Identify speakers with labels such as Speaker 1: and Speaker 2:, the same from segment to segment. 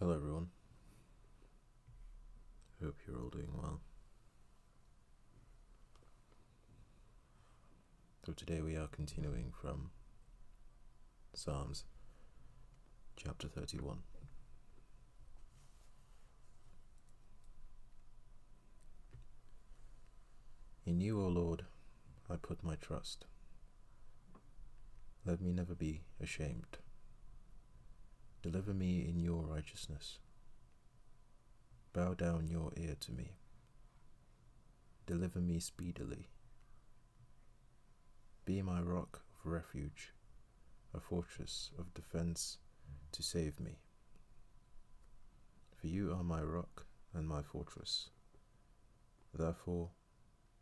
Speaker 1: Hello everyone, hope you're all doing well. So today we are continuing from Psalms chapter 31. In you, O Lord, I put my trust. Let me never be ashamed. Deliver me in your righteousness. Bow down your ear to me. Deliver me speedily. Be my rock of refuge, a fortress of defense to save me. For you are my rock and my fortress. Therefore,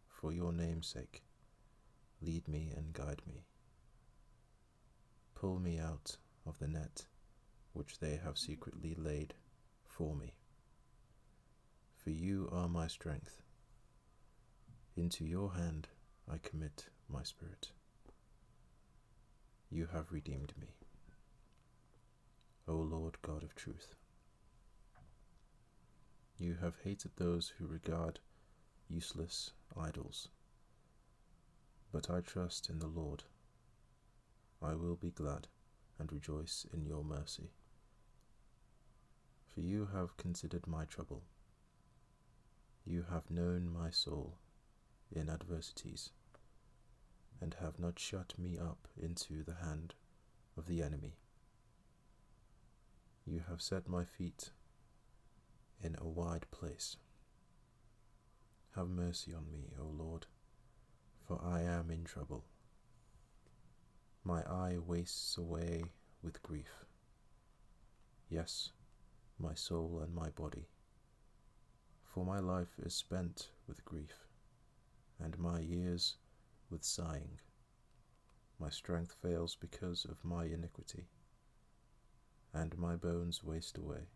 Speaker 1: for your name's sake, lead me and guide me. Pull me out of the net which they have secretly laid for me. For you are my strength. Into your hand I commit my spirit. You have redeemed me, O Lord God of truth. You have hated those who regard useless idols, but I trust in the Lord. I will be glad and rejoice in your mercy. For you have considered my trouble. You have known my soul in adversities, and have not shut me up into the hand of the enemy. You have set my feet in a wide place. Have mercy on me, O Lord, for I am in trouble. My eye wastes away with grief. Yes, my soul and my body. For my life is spent with grief, and my years with sighing. My strength fails because of my iniquity, and my bones waste away.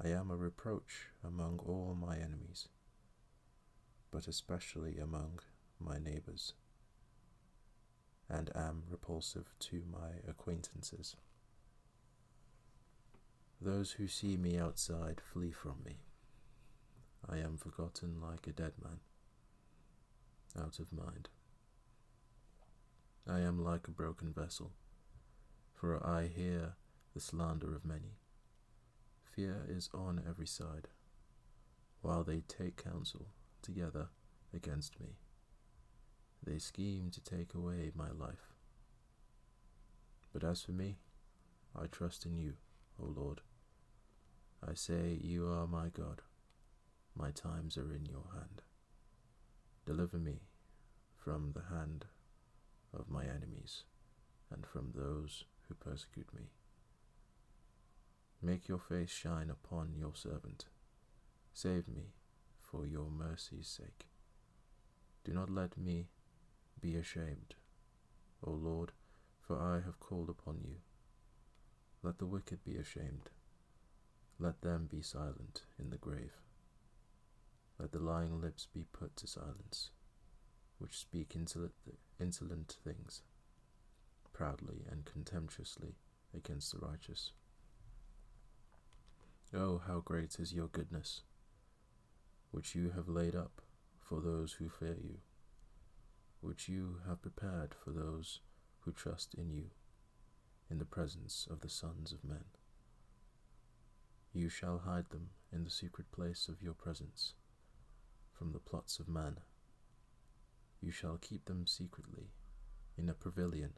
Speaker 1: I am a reproach among all my enemies, but especially among my neighbors, and am repulsive to my acquaintances. Those who see me outside flee from me. I am forgotten like a dead man, out of mind. I am like a broken vessel, for I hear the slander of many. Fear is on every side, while they take counsel together against me. They scheme to take away my life. But as for me, I trust in you, O Lord. I say, you are my God. My times are in your hand. Deliver me from the hand of my enemies and from those who persecute me. Make your face shine upon your servant. Save me for your mercy's sake. Do not let me be ashamed, O Lord, for I have called upon you. Let the wicked be ashamed. Let them be silent in the grave. Let the lying lips be put to silence, which speak insolent things, proudly and contemptuously against the righteous. Oh, how great is your goodness, which you have laid up for those who fear you, which you have prepared for those who trust in you, in the presence of the sons of men. You shall hide them in the secret place of your presence, from the plots of man. You shall keep them secretly in a pavilion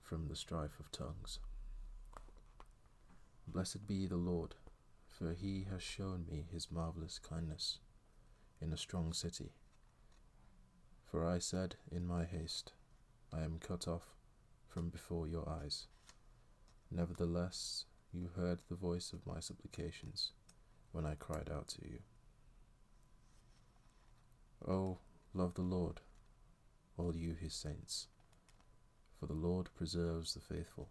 Speaker 1: from the strife of tongues. Blessed be the Lord, for he has shown me his marvelous kindness in a strong city. For I said in my haste, I am cut off from before your eyes. Nevertheless, you heard the voice of my supplications when I cried out to you. Oh, love the Lord, all you his saints, for the Lord preserves the faithful,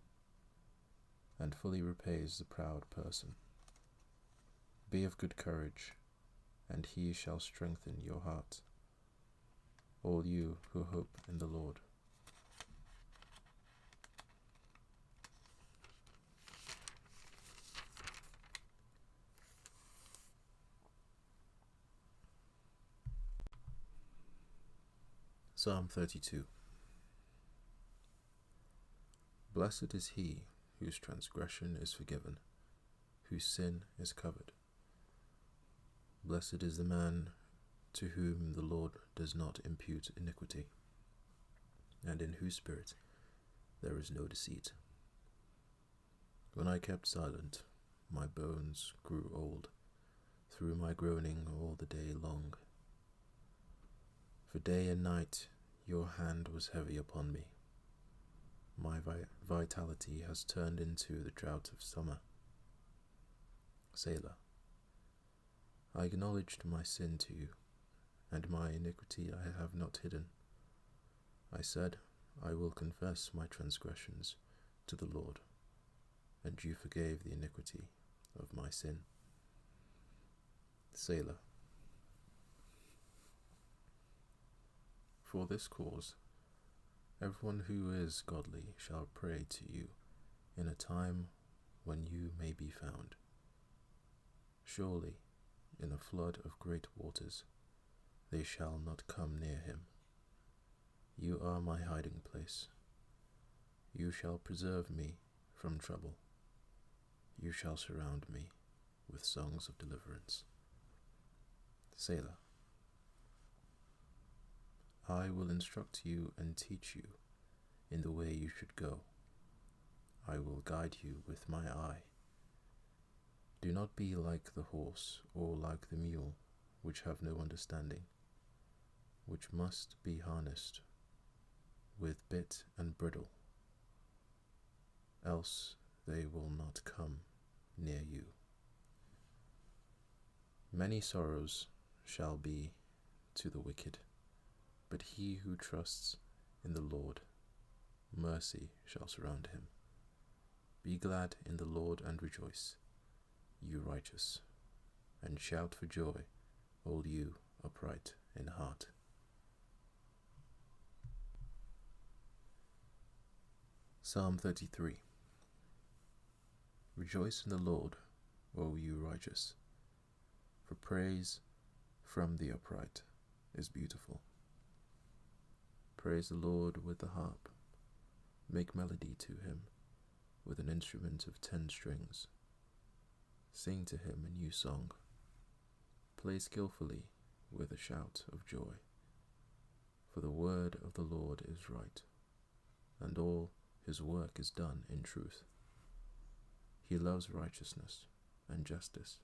Speaker 1: and fully repays the proud person. Be of good courage, and he shall strengthen your heart, all you who hope in the Lord. Psalm 32. Blessed is he whose transgression is forgiven, whose sin is covered. Blessed is the man to whom the Lord does not impute iniquity, and in whose spirit there is no deceit. When I kept silent, my bones grew old, through my groaning all the day long. For day and night your hand was heavy upon me. My vitality has turned into the drought of summer. Selah. I acknowledged my sin to you, and my iniquity I have not hidden. I said, I will confess my transgressions to the Lord, and you forgave the iniquity of my sin. Selah. For this cause, everyone who is godly shall pray to you in a time when you may be found. Surely, in a flood of great waters, they shall not come near him. You are my hiding place. You shall preserve me from trouble. You shall surround me with songs of deliverance. Selah. I will instruct you and teach you in the way you should go. I will guide you with my eye. Do not be like the horse or like the mule, which have no understanding, which must be harnessed with bit and bridle, else they will not come near you. Many sorrows shall be to the wicked, but he who trusts in the Lord, mercy shall surround him. Be glad in the Lord and rejoice, you righteous, and shout for joy, all you upright in heart. Psalm 33. Rejoice in the Lord, O you righteous, for praise from the upright is beautiful. Praise the Lord with the harp. Make melody to him with an instrument of 10 strings. Sing to him a new song. Play skillfully with a shout of joy. For the word of the Lord is right, and all his work is done in truth. He loves righteousness and justice.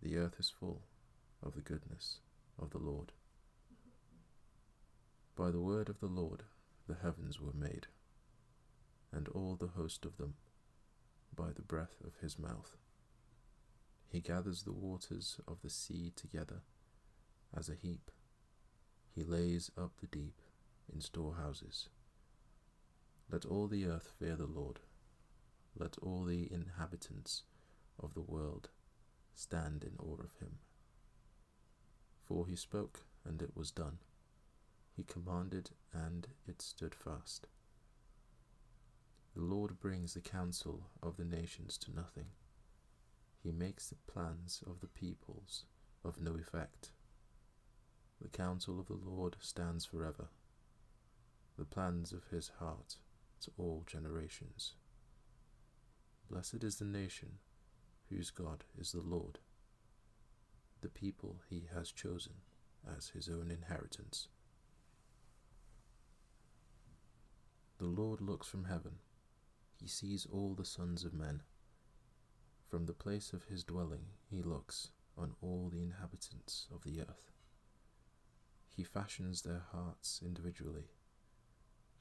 Speaker 1: The earth is full of the goodness of the Lord. By the word of the Lord the heavens were made, and all the host of them by the breath of his mouth. He gathers the waters of the sea together as a heap. He lays up the deep in storehouses. Let all the earth fear the Lord. Let all the inhabitants of the world stand in awe of him. For he spoke, and it was done. He commanded, and it stood fast. The Lord brings the counsel of the nations to nothing. He makes the plans of the peoples of no effect. The counsel of the Lord stands forever, the plans of his heart to all generations. Blessed is the nation whose God is the Lord, the people he has chosen as his own inheritance. The Lord looks from heaven. He sees all the sons of men. From the place of his dwelling he looks on all the inhabitants of the earth. He fashions their hearts individually.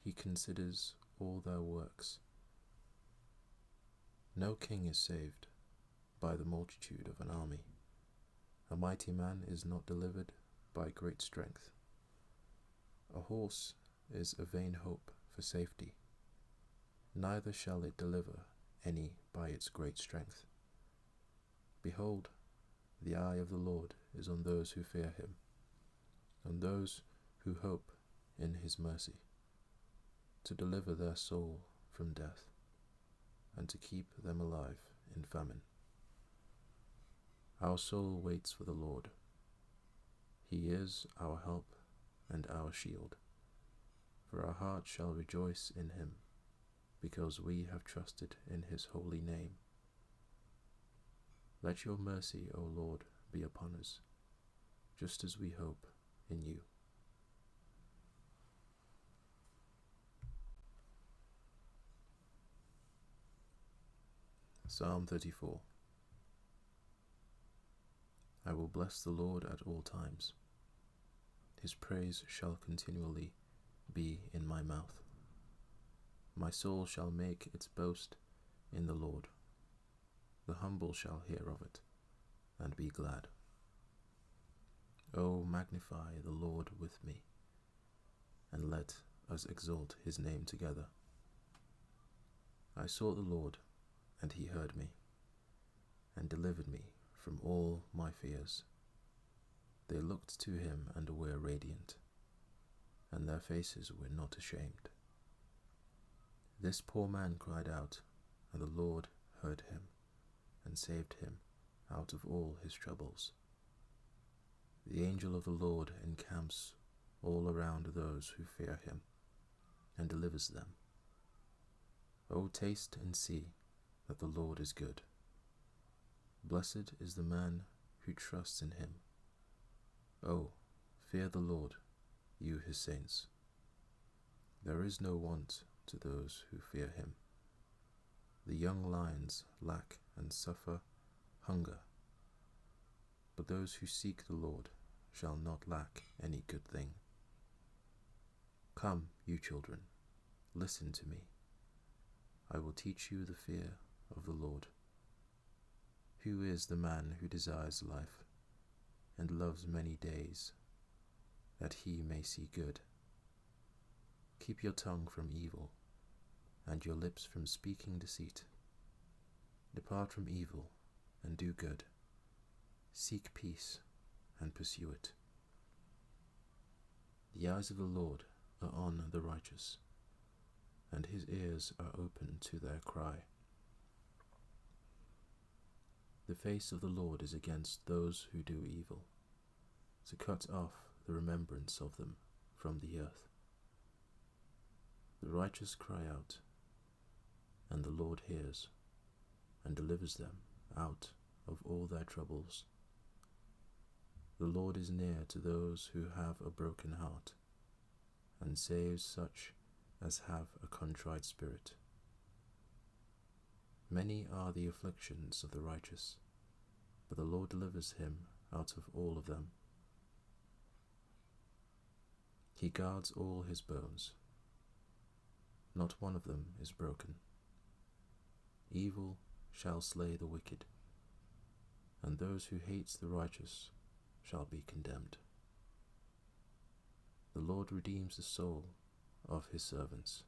Speaker 1: He considers all their works. No king is saved by the multitude of an army. A mighty man is not delivered by great strength. A horse is a vain hope for safety, neither shall it deliver any by its great strength. Behold, the eye of the Lord is on those who fear him, on those who hope in his mercy, to deliver their soul from death, and to keep them alive in famine. Our soul waits for the Lord. He is our help and our shield. For our heart shall rejoice in him, because we have trusted in his holy name. Let your mercy, O Lord, be upon us, just as we hope in you. Psalm 34. I will bless the Lord at all times. His praise shall continually be in my mouth. My soul shall make its boast in the Lord. The humble shall hear of it, and be glad. O magnify the Lord with me, and let us exalt his name together. I sought the Lord, and he heard me, and delivered me from all my fears. They looked to him and were radiant, and their faces were not ashamed. This poor man cried out, and the Lord heard him, and saved him out of all his troubles. The angel of the Lord encamps all around those who fear him, and delivers them. O taste and see that the Lord is good. Blessed is the man who trusts in him. O, fear the Lord, you his saints. There is no want to those who fear him. The young lions lack and suffer hunger, but those who seek the Lord shall not lack any good thing. Come, you children, listen to me. I will teach you the fear of the Lord. Who is the man who desires life and loves many days, that he may see good? Keep your tongue from evil, and your lips from speaking deceit. Depart from evil and do good. Seek peace and pursue it. The eyes of the Lord are on the righteous, and his ears are open to their cry. The face of the Lord is against those who do evil, to cut off the remembrance of them from the earth. The righteous cry out, and the Lord hears, and delivers them out of all their troubles. The Lord is near to those who have a broken heart, and saves such as have a contrite spirit. Many are the afflictions of the righteous, but the Lord delivers him out of all of them. He guards all his bones. Not one of them is broken. Evil shall slay the wicked, and those who hate the righteous shall be condemned. The Lord redeems the soul of his servants,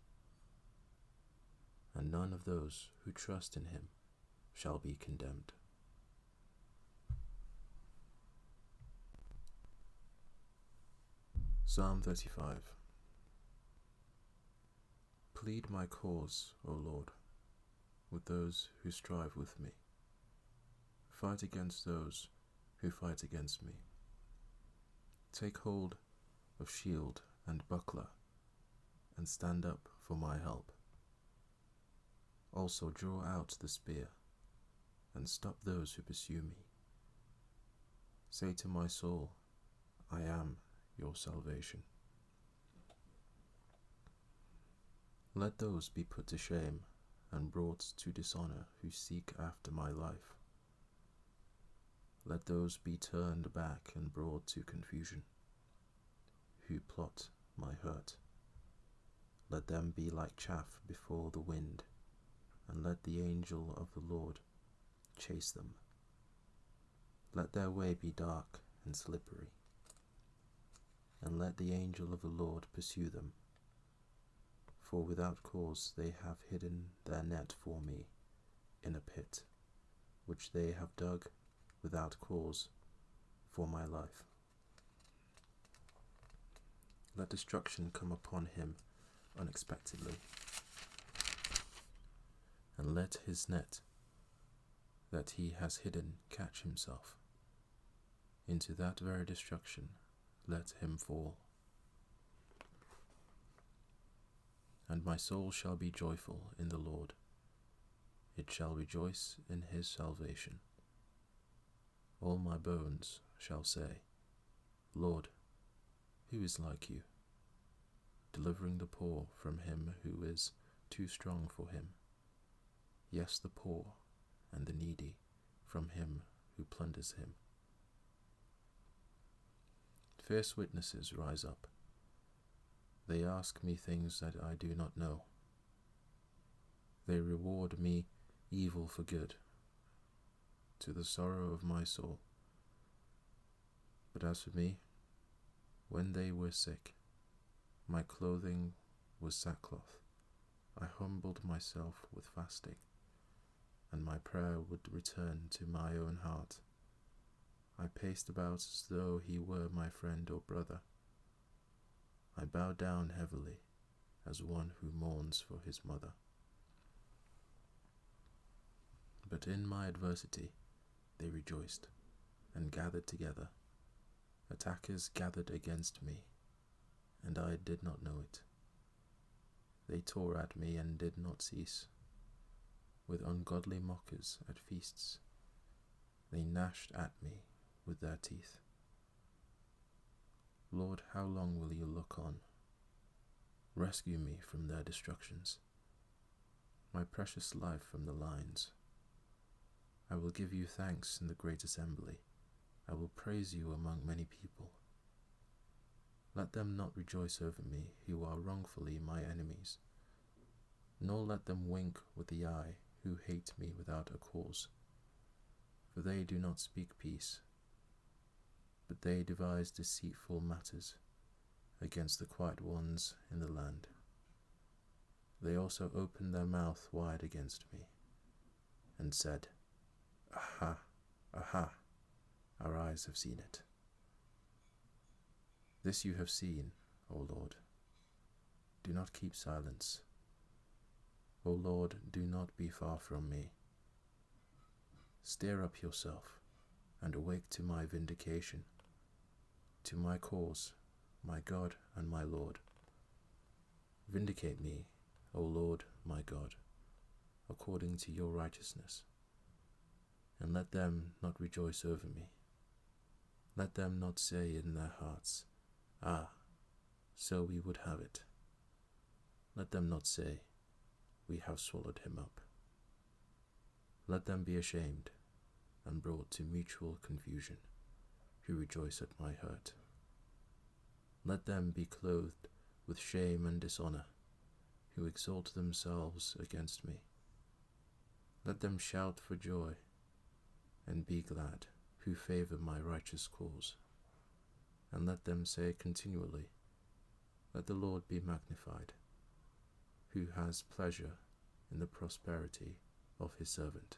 Speaker 1: and none of those who trust in him shall be condemned. Psalm 35. Plead my cause, O Lord, with those who strive with me. Fight against those who fight against me. Take hold of shield and buckler, and stand up for my help. Also draw out the spear, and stop those who pursue me. Say to my soul, I am your salvation. Let those be put to shame and brought to dishonor who seek after my life. Let those be turned back and brought to confusion who plot my hurt. Let them be like chaff before the wind, and let the angel of the Lord chase them. Let their way be dark and slippery, and let the angel of the Lord pursue them. For without cause they have hidden their net for me in a pit, which they have dug without cause for my life. Let destruction come upon him unexpectedly, and let his net that he has hidden catch himself. Into that very destruction let him fall. and my soul shall be joyful in the Lord. It shall rejoice in his salvation. All my bones shall say, Lord, who is like you, delivering the poor from him who is too strong for him, yes, the poor and the needy from him who plunders him. Fierce witnesses rise up. They ask me things that I do not know. They reward me evil for good, to the sorrow of my soul. But as for me, when they were sick, my clothing was sackcloth. I humbled myself with fasting, and my prayer would return to my own heart. I paced about as though he were my friend or brother. I bowed down heavily, as one who mourns for his mother. But in my adversity they rejoiced, and gathered together. Attackers gathered against me, and I did not know it. They tore at me and did not cease. With ungodly mockers at feasts, they gnashed at me with their teeth. Lord, how long will you look on? Rescue me from their destructions, my precious life from the lions. I will give you thanks in the great assembly. I will praise you among many people. Let them not rejoice over me who are wrongfully my enemies, nor let them wink with the eye who hate me without a cause. For they do not speak peace, but they devise deceitful matters against the quiet ones in the land. They also opened their mouth wide against me, and said, Aha, aha, our eyes have seen it. This you have seen, O Lord. Do not keep silence. O Lord, do not be far from me. Stir up yourself, and awake to my vindication, to my cause, my God and my Lord. Vindicate me, O Lord, my God, according to your righteousness, and let them not rejoice over me. Let them not say in their hearts, Ah, so we would have it. Let them not say, We have swallowed him up. Let them be ashamed and brought to mutual confusion, who rejoice at my hurt. Let them be clothed with shame and dishonor, who exalt themselves against me. Let them shout for joy and be glad, who favor my righteous cause. And let them say continually, Let the Lord be magnified, who has pleasure in the prosperity of his servant.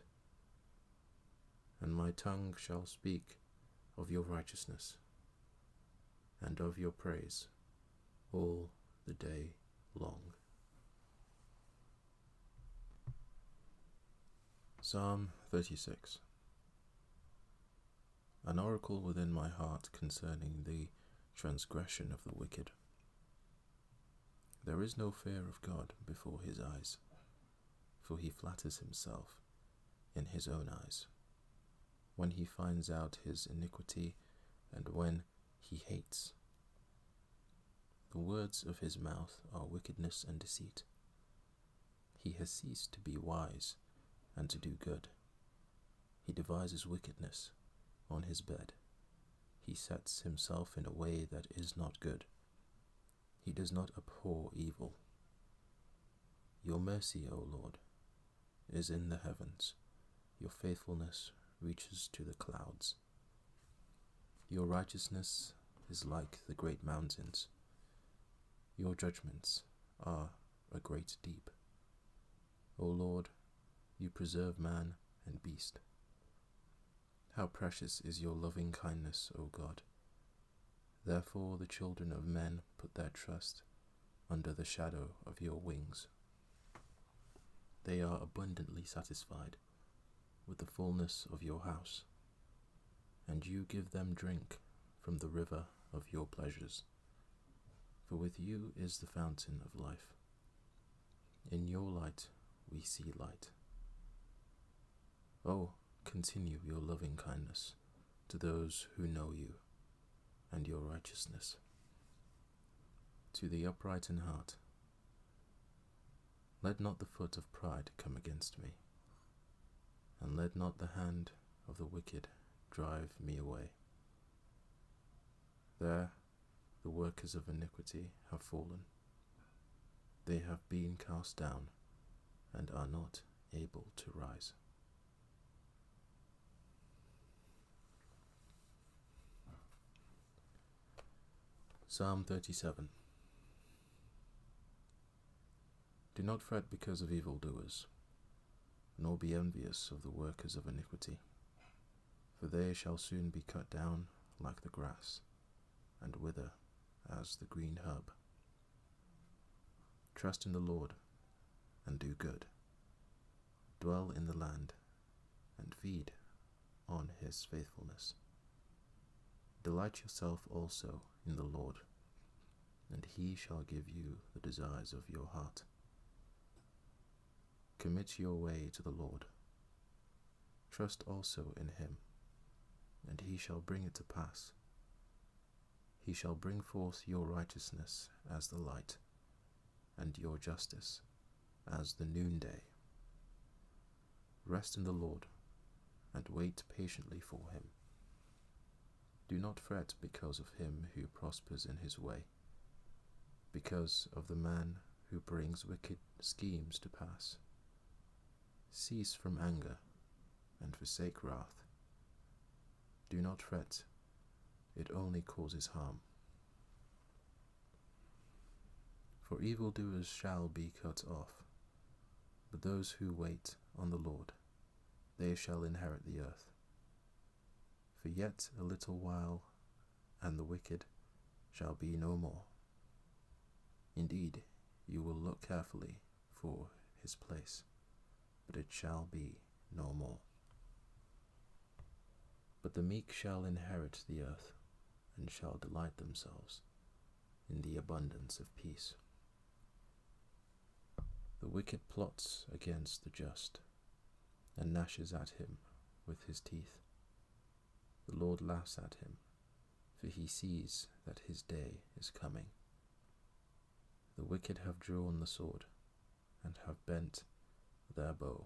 Speaker 1: And my tongue shall speak of your righteousness and of your praise all the day long. Psalm 36. An oracle within my heart concerning the transgression of the wicked. There is no fear of God before his eyes, for he flatters himself in his own eyes. When he finds out his iniquity, and when he hates, the words of his mouth are wickedness and deceit. He has ceased to be wise and to do good. He devises wickedness on his bed. He sets himself in a way that is not good. He does not abhor evil. Your mercy, O Lord, is in the heavens. Your faithfulness reaches to the clouds. Your righteousness is like the great mountains. Your judgments are a great deep. O Lord, you preserve man and beast. How precious is your loving kindness, O God! Therefore the children of men put their trust under the shadow of your wings. They are abundantly satisfied with the fullness of your house, and you give them drink from the river of your pleasures. For with you is the fountain of life. In your light we see light. Oh, continue your loving kindness to those who know you, and your righteousness to the upright in heart. Let not the foot of pride come against me, and let not the hand of the wicked drive me away. There the workers of iniquity have fallen. They have been cast down, and are not able to rise. Psalm 37. Do not fret because of evildoers, nor be envious of the workers of iniquity, for they shall soon be cut down like the grass, and wither as the green herb. Trust in the Lord, and do good. Dwell in the land, and feed on his faithfulness. Delight yourself also in the Lord, and he shall give you the desires of your heart. Commit your way to the Lord. Trust also in him, and he shall bring it to pass. He shall bring forth your righteousness as the light, and your justice as the noonday. Rest in the Lord, and wait patiently for him. Do not fret because of him who prospers in his way, because of the man who brings wicked schemes to pass. Cease from anger, and forsake wrath. Do not fret, it only causes harm. For evildoers shall be cut off, but those who wait on the Lord, they shall inherit the earth. For yet a little while, and the wicked shall be no more. Indeed, you will look carefully for his place, but it shall be no more. But the meek shall inherit the earth, and shall delight themselves in the abundance of peace. The wicked plots against the just, and gnashes at him with his teeth. The Lord laughs at him, for he sees that his day is coming. The wicked have drawn the sword, and have bent their bow,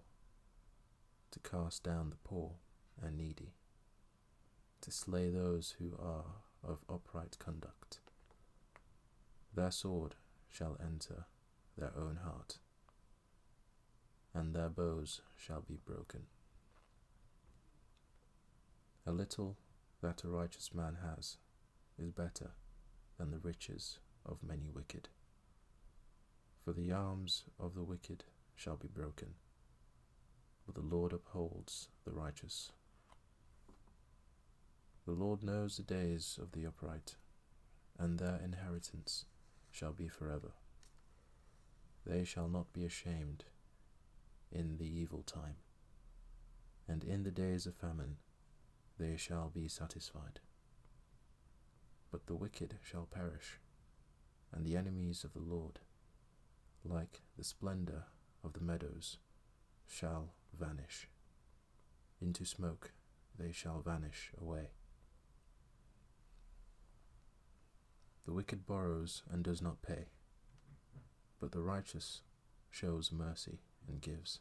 Speaker 1: to cast down the poor and needy, to slay those who are of upright conduct. Their sword shall enter their own heart, and their bows shall be broken. A little that a righteous man has is better than the riches of many wicked. For the arms of the wicked shall be broken, but the Lord upholds the righteous. The Lord knows the days of the upright, and their inheritance shall be forever. They shall not be ashamed in the evil time, and in the days of famine they shall be satisfied. But the wicked shall perish, and the enemies of the Lord, like the splendor of the meadows, shall vanish. Into smoke they shall vanish away. The wicked borrows and does not pay, but the righteous shows mercy and gives.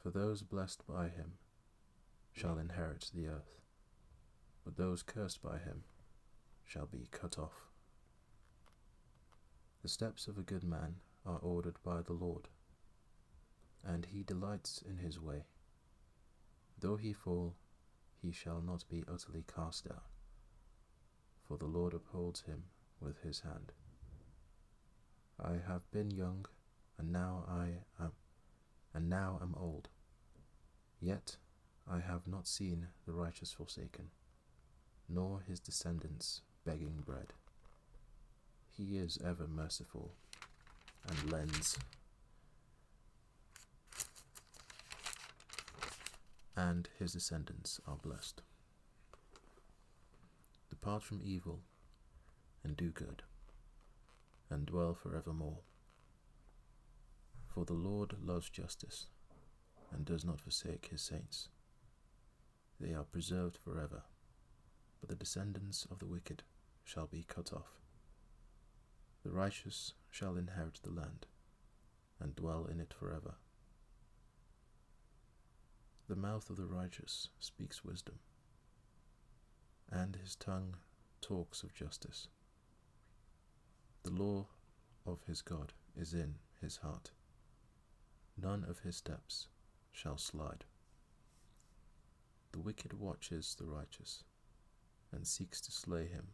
Speaker 1: For those blessed by him shall inherit the earth, but those cursed by him shall be cut off. The steps of a good man are ordered by the Lord, and he delights in his way. Though he fall, he shall not be utterly cast down, for the Lord upholds him with his hand. I have been young, and now am old. Yet I have not seen the righteous forsaken, nor his descendants begging bread. He is ever merciful, and lends, and his descendants are blessed. Depart from evil, and do good, and dwell forevermore. For the Lord loves justice, and does not forsake his saints. They are preserved forever, but the descendants of the wicked shall be cut off. The righteous shall inherit the land, and dwell in it forever. The mouth of the righteous speaks wisdom, and his tongue talks of justice. The law of his God is in his heart. None of his steps shall slide. The wicked watches the righteous, and seeks to slay him.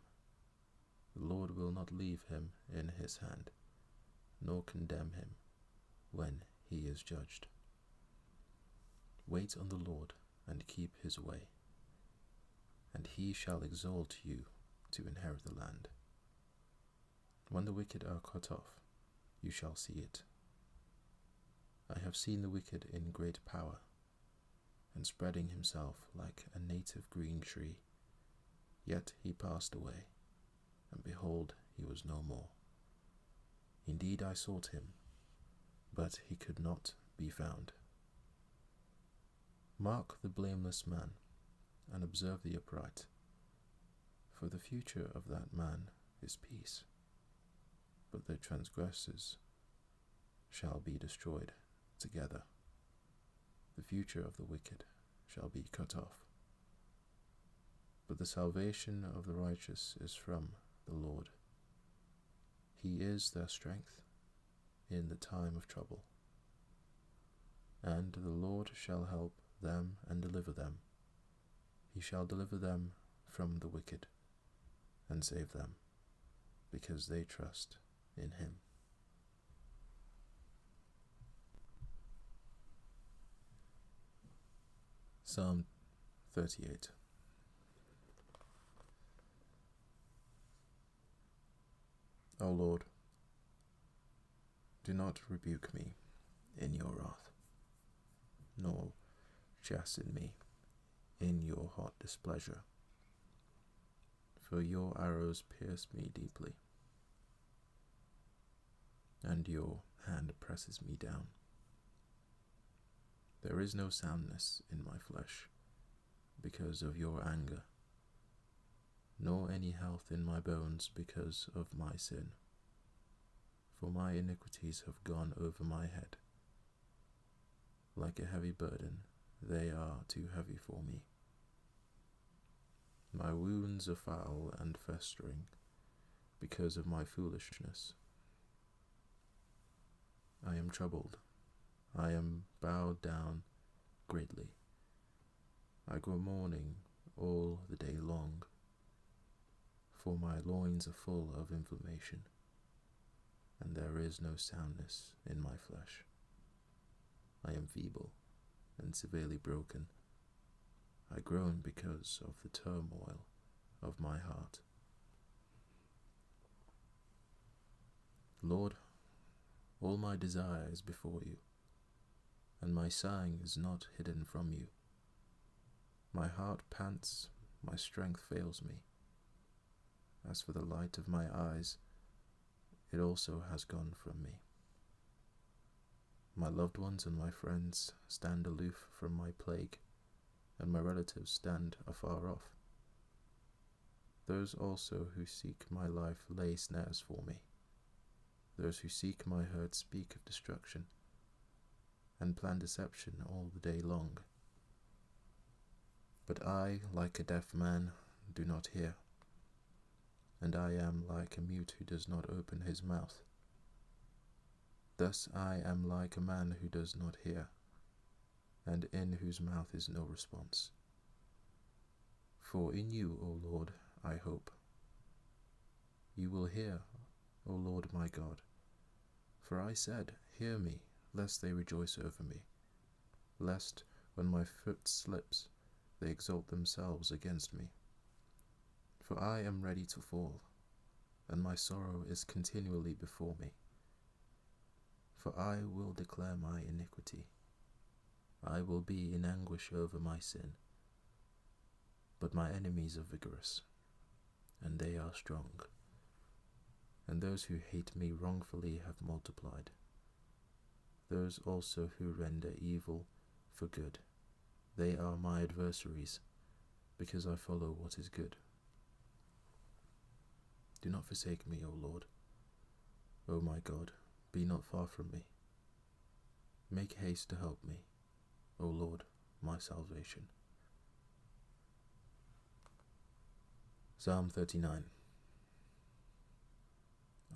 Speaker 1: The Lord will not leave him in his hand, nor condemn him when he is judged. Wait on the Lord, and keep his way, and he shall exalt you to inherit the land. When the wicked are cut off, you shall see it. I have seen the wicked in great power, and spreading himself like a native green tree. Yet he passed away, and behold, he was no more. Indeed, I sought him, but he could not be found. Mark the blameless man, and observe the upright, for the future of that man is peace, but the transgressors shall be destroyed together. The future of the wicked shall be cut off, but the salvation of the righteous is from the Lord. He is their strength in the time of trouble, and the Lord shall help them and deliver them. He shall deliver them from the wicked and save them, because they trust in him. Psalm 38. O Lord, do not rebuke me in your wrath, nor chasten me in your hot displeasure, for your arrows pierce me deeply, and your hand presses me down. There is no soundness in my flesh because of your anger, nor any health in my bones because of my sin. For my iniquities have gone over my head. Like a heavy burden, they are too heavy for me. My wounds are foul and festering because of my foolishness. I am troubled. I am bowed down greatly. I go mourning all the day long, for my loins are full of inflammation, and there is no soundness in my flesh. I am feeble and severely broken. I groan because of the turmoil of my heart. Lord, all my desire is before you, and my sighing is not hidden from you. My heart pants, my strength fails me. As for the light of my eyes, it also has gone from me. My loved ones and my friends stand aloof from my plague, and my relatives stand afar off. Those also who seek my life lay snares for me. Those who seek my hurt speak of destruction, and plan deception all the day long. But I, like a deaf man, do not hear, and I am like a mute who does not open his mouth. Thus I am like a man who does not hear, and in whose mouth is no response. For in you, O Lord, I hope. You will hear, O Lord my God. For I said, hear me, lest they rejoice over me, lest, when my foot slips, they exalt themselves against me. For I am ready to fall, and my sorrow is continually before me. For I will declare my iniquity. I will be in anguish over my sin. But my enemies are vigorous, and they are strong, and those who hate me wrongfully have multiplied. those also who render evil for good. They are my adversaries, because I follow what is good. Do not forsake me, O Lord. O my God, be not far from me. Make haste to help me, O Lord, my salvation. Psalm 39.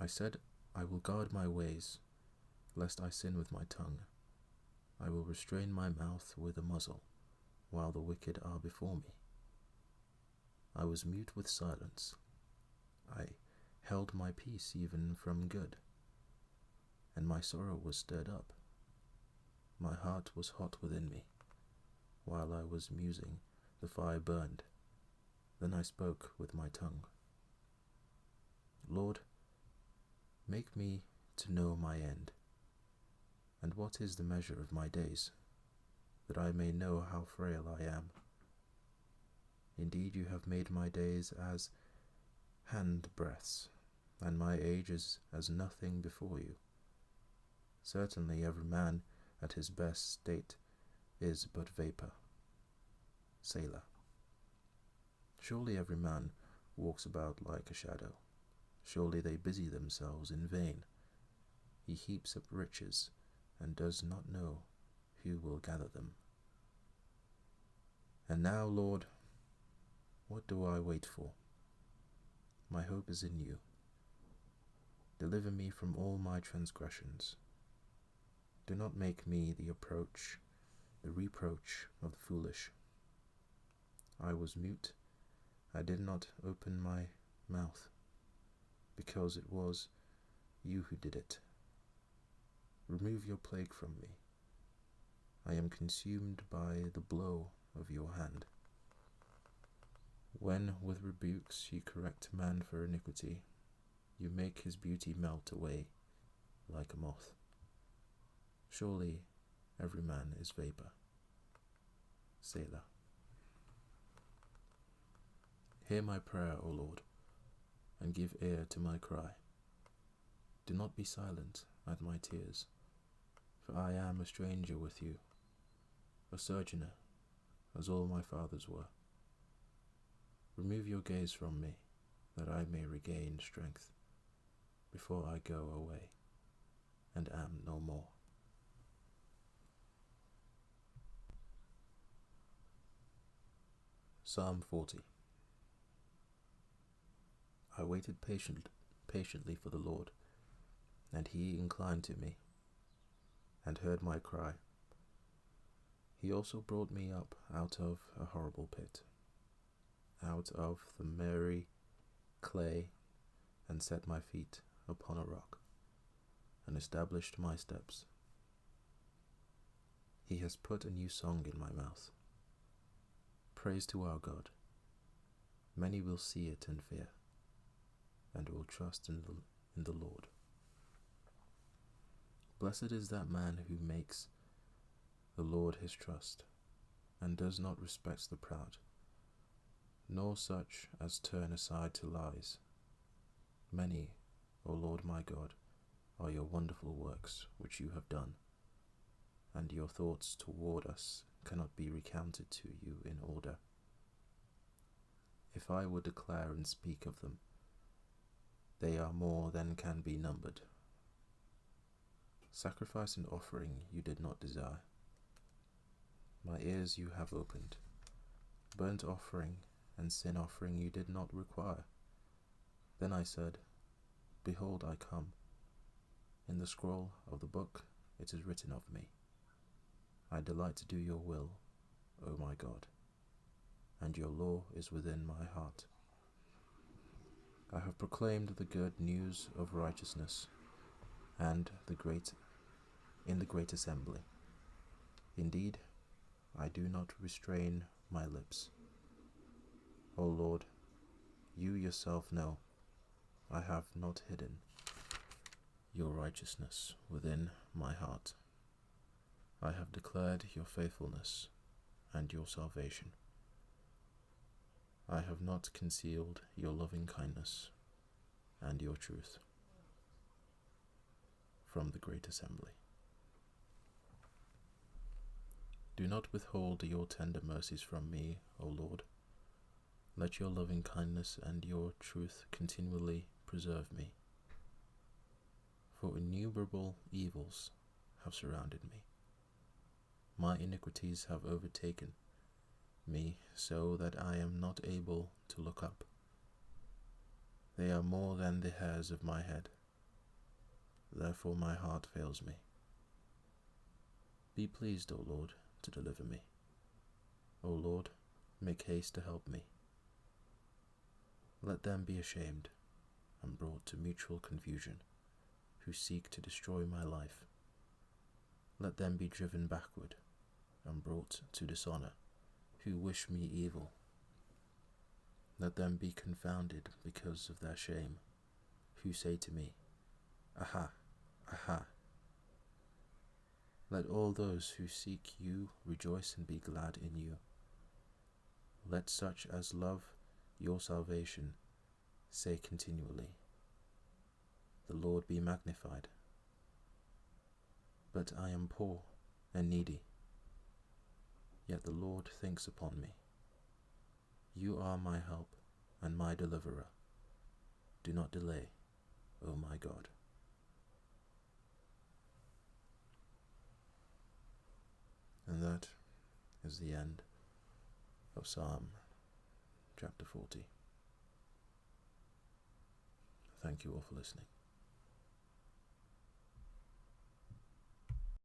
Speaker 1: I said, I will guard my ways, lest I sin with my tongue. I will restrain my mouth with a muzzle, while the wicked are before me. I was mute with silence. I held my peace even from good, and my sorrow was stirred up. My heart was hot within me. While I was musing, the fire burned. Then I spoke with my tongue. Lord, make me to know my end, and what is the measure of my days, that I may know how frail I am. Indeed, you have made my days as hand-breadths, and my age is as nothing before you. Certainly every man at his best state is but vapour. Selah. Surely every man walks about like a shadow. Surely they busy themselves in vain. He heaps up riches, and does not know who will gather them. And now, Lord, what do I wait for? My hope is in you. Deliver me from all my transgressions. Do not make me the reproach of the foolish. I was mute, I did not open my mouth, because it was you who did it. Remove your plague from me. I am consumed by the blow of your hand. When with rebukes you correct man for iniquity, you make his beauty melt away like a moth. Surely every man is vapour. Selah. Hear my prayer, O Lord, and give ear to my cry. Do not be silent at my tears, for I am a stranger with you, a sojourner, as all my fathers were. Remove your gaze from me, that I may regain strength, before I go away, and am no more. Psalm 40. I waited patiently for the Lord, and he inclined to me, and heard my cry. He also brought me up out of a horrible pit, out of the miry clay, and set my feet upon a rock, and established my steps. He has put a new song in my mouth. Praise to our God. Many will see it and fear, and will trust in the Lord. Blessed is that man who makes the Lord his trust, and does not respect the proud, nor such as turn aside to lies. Many, O Lord my God, are your wonderful works which you have done, and your thoughts toward us cannot be recounted to you in order. If I would declare and speak of them, they are more than can be numbered. Sacrifice and offering you did not desire. My ears you have opened. Burnt offering and sin offering you did not require. Then I said, Behold, I come. In the scroll of the book it is written of me. I delight to do your will, O my God, and your law is within my heart. I have proclaimed the good news of righteousness, and in the great assembly. Indeed, I do not restrain my lips. O Lord, you yourself know, I have not hidden your righteousness within my heart. I have declared your faithfulness and your salvation. I have not concealed your loving kindness and your truth from the great assembly. Do not withhold your tender mercies from me, O Lord. Let your loving kindness and your truth continually preserve me. For innumerable evils have surrounded me. My iniquities have overtaken me so that I am not able to look up. They are more than the hairs of my head. Therefore my heart fails me. Be pleased, O Lord, to deliver me. O Lord, make haste to help me. Let them be ashamed and brought to mutual confusion who seek to destroy my life. Let them be driven backward and brought to dishonor who wish me evil. Let them be confounded because of their shame, who say to me, Aha, aha. Let all those who seek you rejoice and be glad in you. Let such as love your salvation say continually, The Lord be magnified. But I am poor and needy, yet the Lord thinks upon me. You are my help and my deliverer. Do not delay, O my God. And that is the end of Psalm chapter 40. Thank you all for listening.